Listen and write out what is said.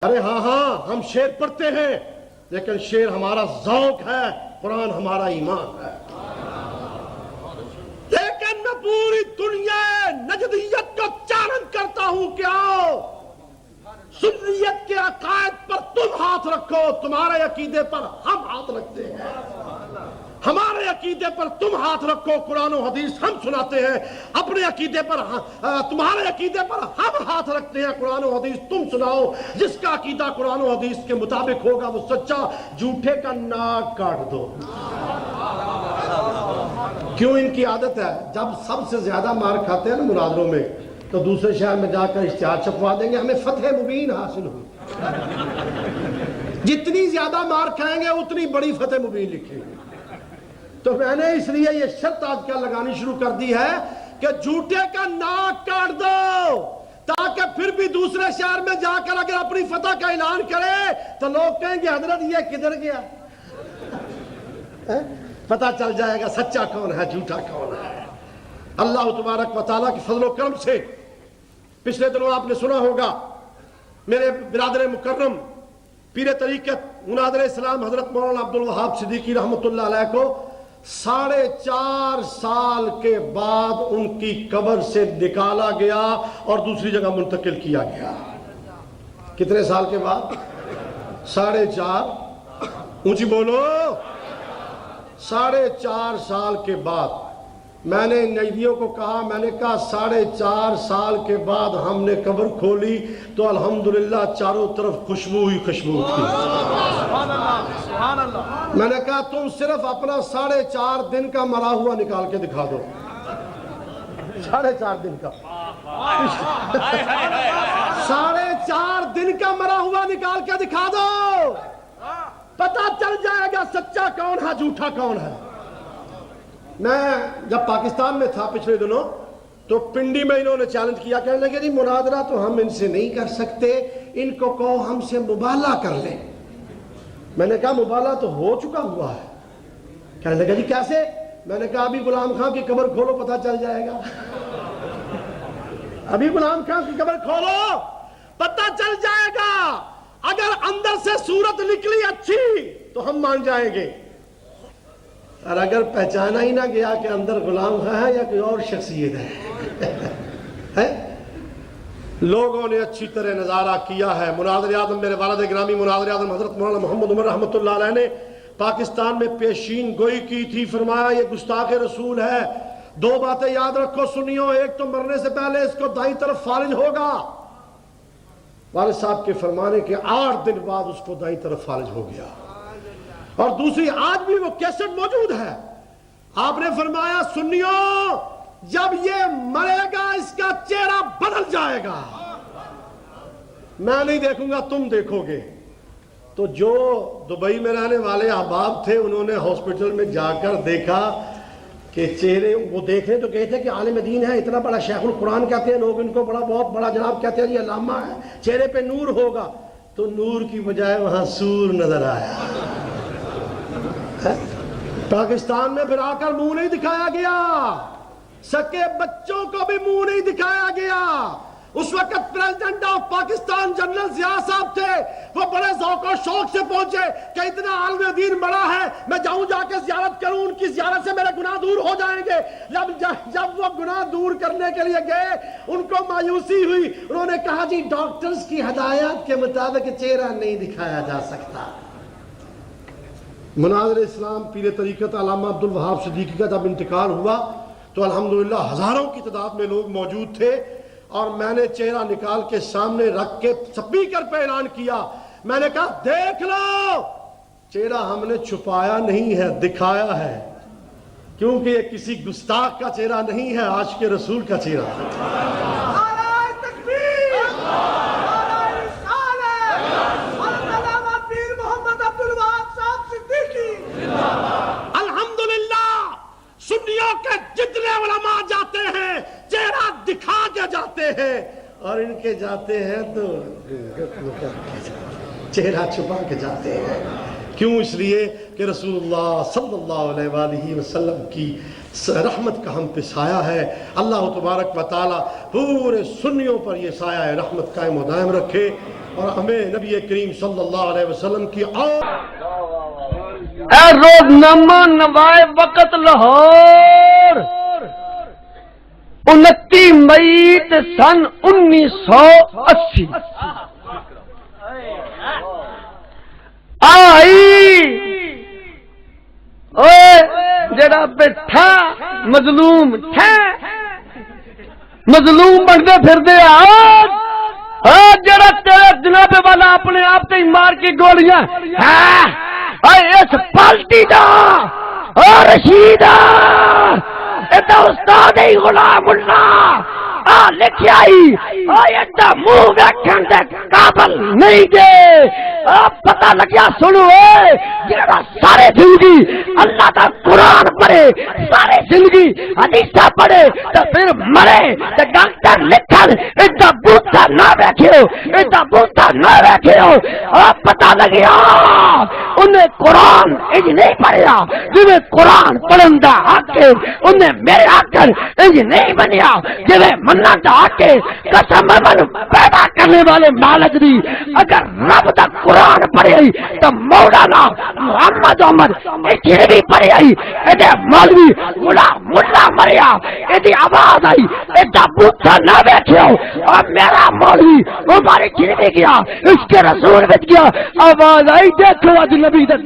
ارے ہاں ہاں ہم شعر پڑھتے ہیں لیکن شعر ہمارا ذوق ہے، قرآن ہمارا ایمان ہے۔ لیکن میں پوری دنیا نجدیت کو چیلنج کرتا ہوں کہ آؤ سنیت کے عقائد پر تم ہاتھ رکھو، تمہارے عقیدے پر ہم ہاتھ رکھتے ہیں۔ ہمارے عقیدے پر تم ہاتھ رکھو، قرآن و حدیث ہم سناتے ہیں، اپنے عقیدے پر تمہارے عقیدے پر ہم ہاتھ رکھتے ہیں، قرآن و حدیث تم سناؤ۔ جس کا عقیدہ قرآن و حدیث کے مطابق ہوگا وہ سچا، جھوٹے کا ناک کاٹ دو۔ کیوں ان کی عادت ہے جب سب سے زیادہ مار کھاتے ہیں نا مناظروں میں تو دوسرے شہر میں جا کر اشتہار چھپوا دیں گے ہمیں فتح مبین حاصل ہوئی۔ جتنی زیادہ مار کھائیں گے اتنی بڑی فتح مبین لکھیں گے۔ تو میں نے اس لیے یہ شرط آج کل لگانی شروع کر دی ہے کہ جھوٹے کا ناک کاٹ دو، تاکہ پھر بھی دوسرے شہر میں جا کر اگر اپنی فتح کا اعلان کرے تو لوگ کہیں گے حضرت یہ کدھر گیا، پتہ چل جائے گا سچا کون ہے جھوٹا کون ہے۔ اللہ تبارک و تعالیٰ کی فضل و کرم سے پچھلے دنوں آپ نے سنا ہوگا میرے برادر مکرم پیر طریقت مناظر اسلام حضرت مولانا عبدالوہاب صدیقی رحمۃ اللہ علیہ کو 4.5 سال کے بعد ان کی قبر سے نکالا گیا اور دوسری جگہ منتقل کیا گیا۔ کتنے سال کے بعد؟ 4.5، اونچی بولو، 4.5 سال کے بعد۔ میں نے نجدیوں کو کہا، میں نے کہا 4.5 سال کے بعد ہم نے قبر کھولی تو الحمدللہ چاروں طرف خوشبو ہی خوشبو تھی۔ میں نے کہا تم صرف اپنا 4.5 دن کا مرا ہوا نکال کے دکھا دو، 4.5 دن کا 4.5 دن کا مرا ہوا نکال کے دکھا دو، پتہ چل جائے گا سچا کون ہے جھوٹا کون ہے۔ میں جب پاکستان میں تھا پچھلے دنوں تو پنڈی میں انہوں نے چیلنج کیا، کہنے لگے جی مناظرہ تو ہم ان سے نہیں کر سکتے، ان کو کہو ہم سے مباہلہ کر لیں۔ میں نے کہا مباہلہ تو ہو چکا ہوا ہے۔ کہنے لگے جی کیسے؟ میں نے کہا ابھی غلام خان کی قبر کھولو پتہ چل جائے گا، ابھی غلام خان کی قبر کھولو پتہ چل جائے گا، اگر اندر سے صورت نکلی اچھی تو ہم مان جائیں گے، اور اگر پہچانا ہی نہ گیا کہ اندر غلام خان ہے یا کوئی اور شخصیت ہے۔ لوگوں نے اچھی طرح نظارہ کیا ہے۔ مناظر اعظم میرے والد گرامی مناظر اعظم حضرت مولانا محمد عمر رحمۃ اللہ علیہ نے پاکستان میں پیشین گوئی کی تھی، فرمایا یہ گستاخ رسول ہے، 2 باتیں یاد رکھو سنیو، ایک تو مرنے سے پہلے اس کو دائیں طرف فالج ہوگا، والد صاحب کے فرمانے کے 8 دن بعد اس کو دائیں طرف فالج ہو گیا، اور دوسری آج بھی وہ کیسٹ موجود ہے، آپ نے فرمایا سنیو جب یہ مرے گا اس کا چہرہ بدل جائے گا، میں نہیں دیکھوں گا تم دیکھو گے۔ تو جو دبئی میں رہنے والے احباب تھے انہوں نے ہاسپٹل میں جا کر دیکھا کہ چہرے وہ دیکھ رہے تو کہتے کہ عالم دین ہے، اتنا بڑا شیخ القرآن کہتے ہیں لوگ ان کو، بہت بڑا جناب کہتے ہیں یہ علامہ ہے، چہرے پہ نور ہوگا، تو نور کی بجائے وہاں سور نظر آیا۔ پاکستان میں پھر آ کر منہ نہیں دکھایا گیا، سکے بچوں کو بھی منہ نہیں دکھایا گیا۔ اس وقت president of Pakistan general Zia صاحب تھے، وہ بڑے ذوق و شوق سے پہنچے کہ اتنا عالم دین بڑا ہے، میں جاؤں جا کے زیارت کروں، ان کی زیارت سے میرے گناہ دور ہو جائیں گے۔ جب وہ گناہ دور کرنے کے لیے گئے ان کو مایوسی ہوئی، انہوں نے کہا جی ڈاکٹرز کی ہدایات کے مطابق چہرہ نہیں دکھایا جا سکتا۔ مناظر اسلام پیر طریقت علامہ عبدالوہاب صدیقی کا جب انتقال ہوا تو الحمدللہ ہزاروں کی تعداد میں لوگ موجود تھے، اور میں نے چہرہ نکال کے سامنے رکھ کے سپیکر پہ اعلان کیا، میں نے کہا دیکھ لو چہرہ ہم نے چھپایا نہیں ہے دکھایا ہے، کیونکہ یہ کسی گستاخ کا چہرہ نہیں ہے، عاشق رسول کا چہرہ ہے۔ سنیوں کے جتنے علماء جاتے ہیں چہرہ دکھا کے جاتے ہیں، اور ان کے جاتے ہیں تو چہرہ چھپا کے جاتے ہیں۔ کیوں؟ اس لیے کہ رسول اللہ صلی اللہ علیہ وآلہ وسلم کی رحمت کا ہم پہ سایہ ہے. اللہ تبارک و تعالیٰ پورے سنیوں پر یہ سایہ رحمت قائم و دائم رکھے اور ہمیں نبی کریم صلی اللہ علیہ وسلم کی اے روزنامہ نوائے وقت لاہور 29 مئی سن 1980 آئی جڑا بیٹھا مظلوم تھا مظلوم بنتے پھرتے جڑا تیرے جناب والا اپنے آپ تے مار کی گولیاں اس پالٹی دا رشیدہ ایڈا استاد غلام اللہ لکھیا ایڈا منہ ویکھن دے قابل نہیں دے. پتہ لگیا سنو جڑا سارے زندگی اللہ دا قرآن پڑھے سارے زندگی حدیث پڑھے تو پھر مرے تو ڈاکٹر لکھن ایڈا بوتا نہ ویکھیو ایڈا بوتا نہ ویکھیو. پتہ لگیا انہیں قرآن انج نہیں پڑھیا جویں قرآن پڑھن دا حق ہے انہیں میرے آکر انج نہیں بنیا جویں مننا دا حق ہے. قسم من پیدا کرنے والے مالک دی اگر رب دا قرآن پڑھے تو مولانا محمد عمر ایتھے بھی پڑھے ایڈے مولوی غلام ملا مریا ایدی آواز آئی ایڈا بوتا نہ بیٹھے اور میرا مولوی عمر ایتھے بھی گیا اس کے رسول بچ گیا آواز آئی دیکھو اج نبی در